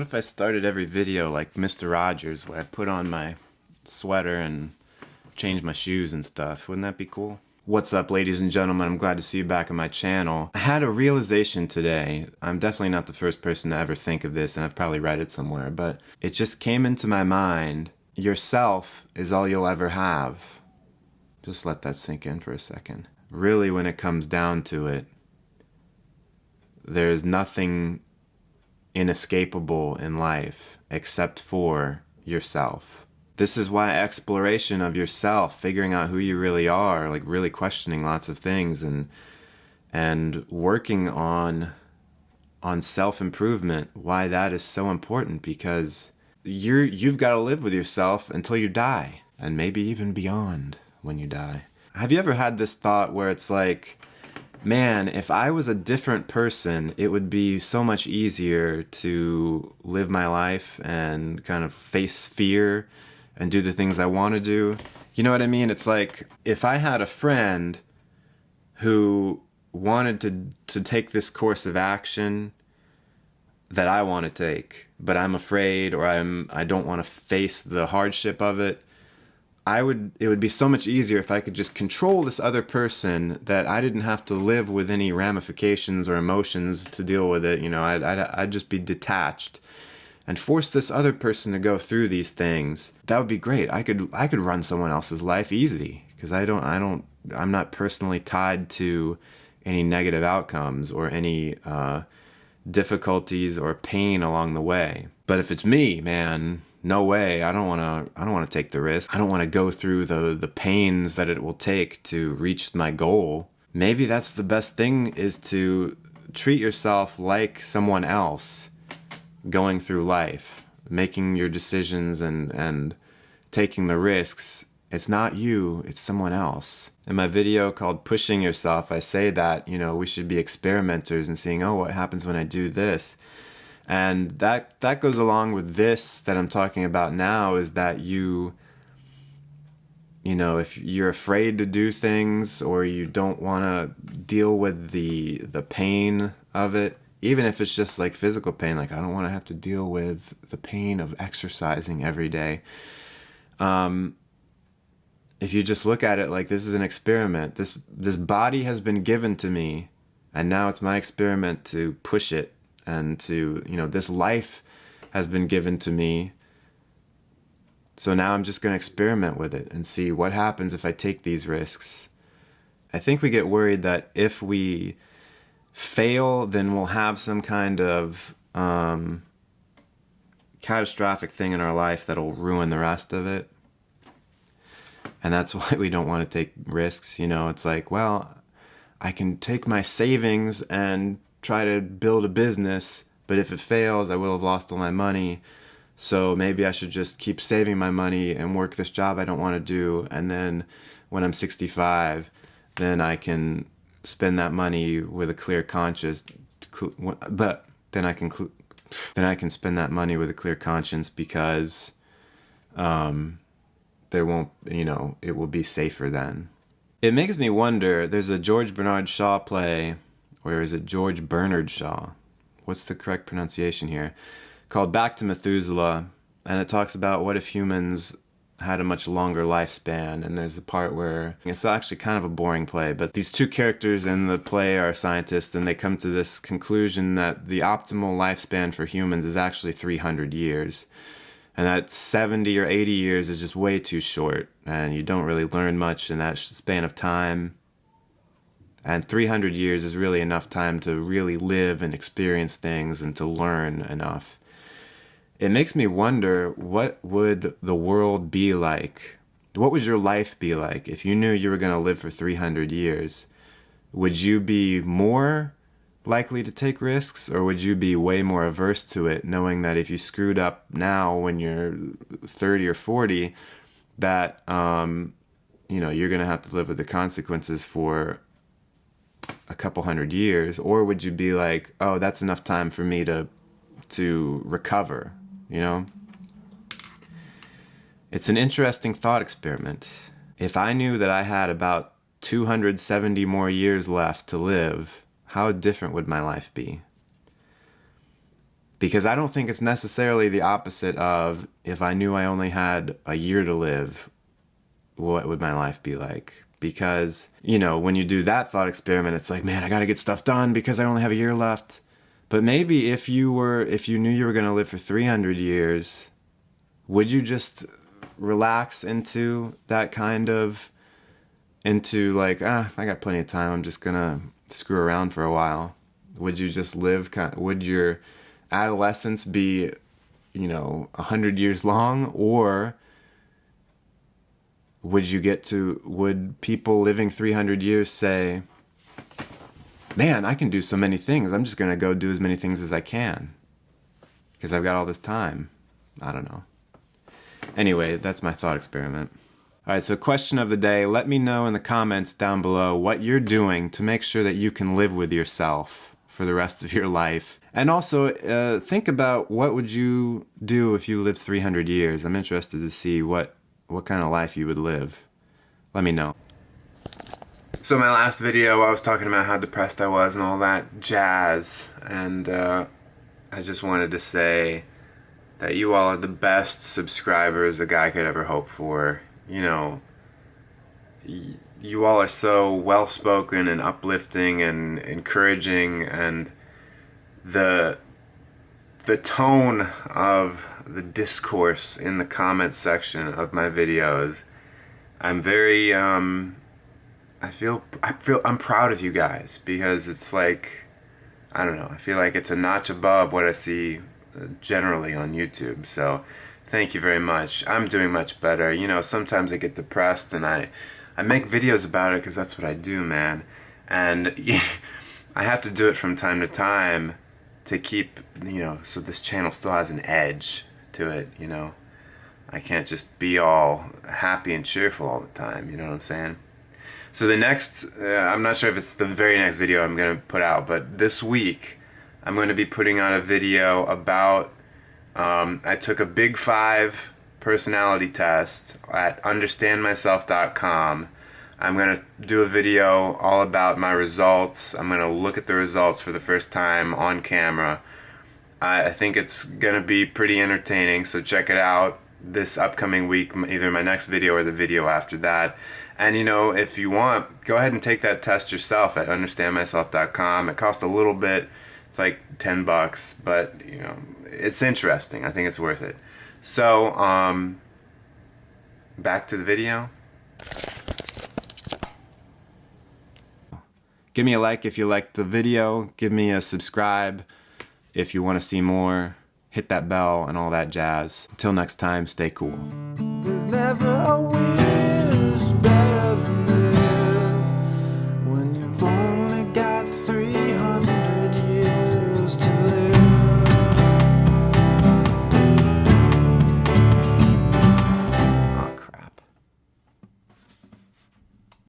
What if I started every video like Mr. Rogers, where I put on my sweater and change my shoes and stuff? Wouldn't that be cool? What's up, ladies and gentlemen? I'm glad to see you back on my channel. I had a realization today. I'm definitely not the first person to ever think of this, and I've probably read it somewhere, but it just came into my mind. Yourself is all you'll ever have. Just let that sink in for a second. Really, when it comes down to it, there's nothing inescapable in life except for yourself. This is why exploration of yourself, figuring out who you really are, like really questioning lots of things and working on self-improvement, why that is so important, because you've got to live with yourself until you die, and maybe even beyond when you die. Have you ever had this thought where it's like, man, if I was a different person, it would be so much easier to live my life and kind of face fear and do the things I want to do? You know what I mean? It's like, if I had a friend who wanted to take this course of action that I want to take, but I'm afraid, or I don't want to face the hardship of it, it would be so much easier if I could just control this other person, that I didn't have to live with any ramifications or emotions to deal with it. You know, I'd just be detached and force this other person to go through these things. That would be great. I could run someone else's life easy, because I'm not personally tied to any negative outcomes or any difficulties or pain along the way. But if it's me, man, no way. I don't want to take the risk. I don't want to go through the pains that it will take to reach my goal. Maybe that's the best thing, is to treat yourself like someone else going through life, making your decisions and taking the risks. It's not you, it's someone else. In my video called Pushing Yourself, I say that, you know, we should be experimenters and seeing, oh, what happens when I do this? And that goes along with this that I'm talking about now, is that you know, if you're afraid to do things, or you don't want to deal with the pain of it, even if it's just like physical pain, like I don't want to have to deal with the pain of exercising every day. If you just look at it like this is an experiment, this body has been given to me, and now it's my experiment to push it. And to, you know, this life has been given to me, so now I'm just going to experiment with it and see what happens if I take these risks. I think we get worried that if we fail, then we'll have some kind of catastrophic thing in our life that'll ruin the rest of it. And that's why we don't want to take risks. You know, it's like, well, I can take my savings and try to build a business, but if it fails, I will have lost all my money. So maybe I should just keep saving my money and work this job I don't want to do, and then when I'm 65, then I can spend that money with a clear conscience. But then I can spend that money with a clear conscience, because there won't, you know, it will be safer then. It makes me wonder. There's a George Bernard Shaw play. Or is it George Bernard Shaw? What's the correct pronunciation here? Called Back to Methuselah. And it talks about what if humans had a much longer lifespan. And there's a part where it's actually kind of a boring play, but these two characters in the play are scientists, and they come to this conclusion that the optimal lifespan for humans is actually 300 years. And that 70 or 80 years is just way too short, and you don't really learn much in that span of time. And 300 years is really enough time to really live and experience things and to learn enough. It makes me wonder, what would the world be like? What would your life be like if you knew you were going to live for 300 years? Would you be more likely to take risks, or would you be way more averse to it, knowing that if you screwed up now when you're 30 or 40, that you know, you're going to have to live with the consequences for a couple hundred years? Or would you be like, oh, that's enough time for me to recover, you know? It's an interesting thought experiment. If I knew that I had about 270 more years left to live, how different would my life be? Because I don't think it's necessarily the opposite of, if I knew I only had a year to live, what would my life be like? Because, you know, when you do that thought experiment, it's like, man, I gotta get stuff done because I only have a year left. But maybe if you knew you were gonna live for 300 years, would you just relax into that kind of, into like, I got plenty of time, I'm just gonna screw around for a while? Would you just live, would your adolescence be, 100 years long? Or would people living 300 years say, man, I can do so many things, I'm just gonna go do as many things as I can because I've got all this time? I don't know. Anyway, that's my thought experiment. All right, so question of the day. Let me know in the comments down below what you're doing to make sure that you can live with yourself for the rest of your life. And also, think about, what would you do if you lived 300 years? I'm interested to see what kind of life you would live. Let me know. So in my last video, I was talking about how depressed I was and all that jazz. And I just wanted to say that you all are the best subscribers a guy could ever hope for. You know, you all are so well-spoken and uplifting and encouraging, and the tone of the discourse in the comments section of my videos, I'm very I'm proud of you guys, because it's like, I don't know, I feel like it's a notch above what I see generally on YouTube. So thank you very much. I'm doing much better. You know, sometimes I get depressed and I make videos about it because that's what I do, man. And I have to do it from time to time to keep, so this channel still has an edge to it, I can't just be all happy and cheerful all the time, you know what I'm saying? So the next, I'm not sure if it's the very next video I'm going to put out, but this week I'm going to be putting out a video about, I took a Big 5 personality test at understandmyself.com. I'm going to do a video all about my results. I'm going to look at the results for the first time on camera. I think it's going to be pretty entertaining, so check it out this upcoming week, either my next video or the video after that. And if you want, go ahead and take that test yourself at understandmyself.com. It costs a little bit. It's like $10, but it's interesting. I think it's worth it. So, back to the video. Give me a like if you liked the video. Give me a subscribe if you want to see more. Hit that bell and all that jazz. Until next time, stay cool. There's never a